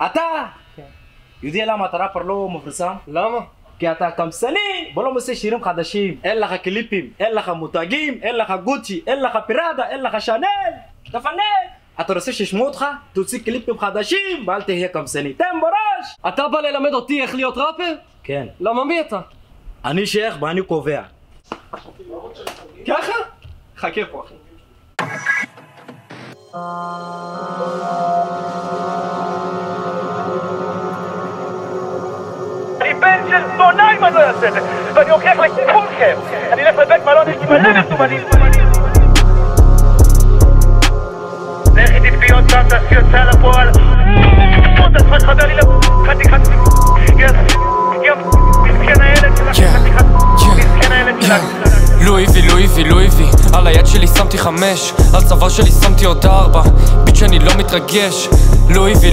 אתה! יודע למה אתה ראפר לא מפורסם? למה? כי אתה קמסני ולא מוצא שירים חדשים. אין לך קליפים, אין לך מותגים, אין לך גוצ'י, אין לך פיראדה, אין לך שאנל. תפנה! אתה רוצה שישמעו אותך? תוציא קליפים חדשים ואל תהיה קמסני. תן בראש! אתה בא ללמד אותי איך להיות ראפר? כן. למה מי אתה? אני שייך ואני קובע. ככה? חכה פה אחי. אני בן של זונה אם אני לא אעשה את זה, ואני אוכיח לכולכם. אני אלך לבית מלון, יש לי מלא מסומנים. לכי תתבי עוד פעם, תעשי הוצאה לפועל. עוד עצמך חבר לי לחתיכת מסכן הילד שלך, חתיכת מסכן הילד שלך. לואי וי, על היד שלי שמתי 5, על צוואר שלי שמתי עוד 4, ביץ' אני לא מתרגש. לואי וי,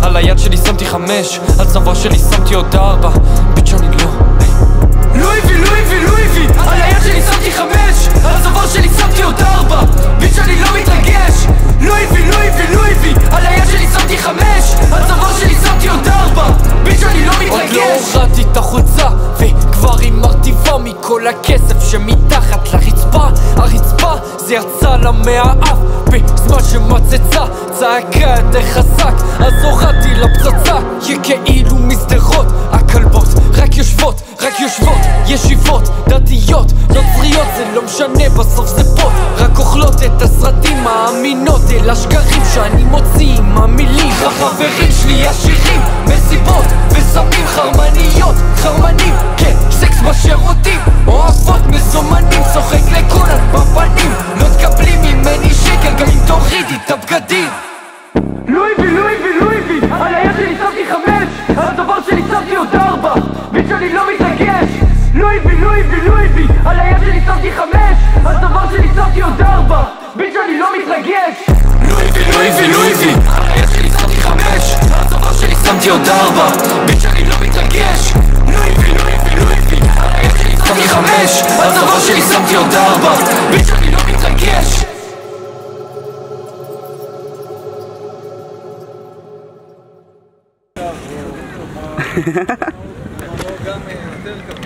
על היד שלי שמתי 5, על צוואר שלי שמתי עוד 4, ביץ' אני לא. לואי וי, על היד שלי שמתי 5, על צוואר שלי שמתי עוד 4, ביץ' אני לא מתרגש. לואי וי, על היד שלי שמתי 5, על צוואר שלי שמתי עוד 4, ביץ' אני לא מתרגש. עוד לא הורדתי את החולצה וכבר הימרתי בה מכל הכסף שמתחת לרצפה. הרצפה זה יצא לה מהאף בזמן שמצצה צעקה די חזק, אז הורדתי לפצצה. כאילו מסדרות הכלבות רק יושבות ישיבות דתיות נוצריות זה לא משנה, בסוף זה פות, רק אוכלות את הסרטים האמינות אל השקרים שאני מוציא עם המילים. החברים שלי עשירים, מסיבות וסמים, חרמנים, כן, סקס בשירותים, אוהבות מזומנים, צוחק לכולן בפנים, לא תקבלי ממני שקל גם אם תורידי את הבגדים. לואי וי, על היד שלי שמתי 5, על הדבר שלי שמתי עוד 4, ביץ' אני לא מתרגש. לואי וי, על היד שלי שמתי 5, על הדבר שלי שמתי עוד 4, ביץ' אני לא מתרגש. לואי וי, על היד שלי שמתי 5, על הדבר שלי שמתי עוד 4, ביץ' אני לא מתרגש. לואי וי, על היד שלי שמתי 5, על הדבר שלי שמתי עוד 4, ביץ' אני לא מתרגש. גם יותר קרוב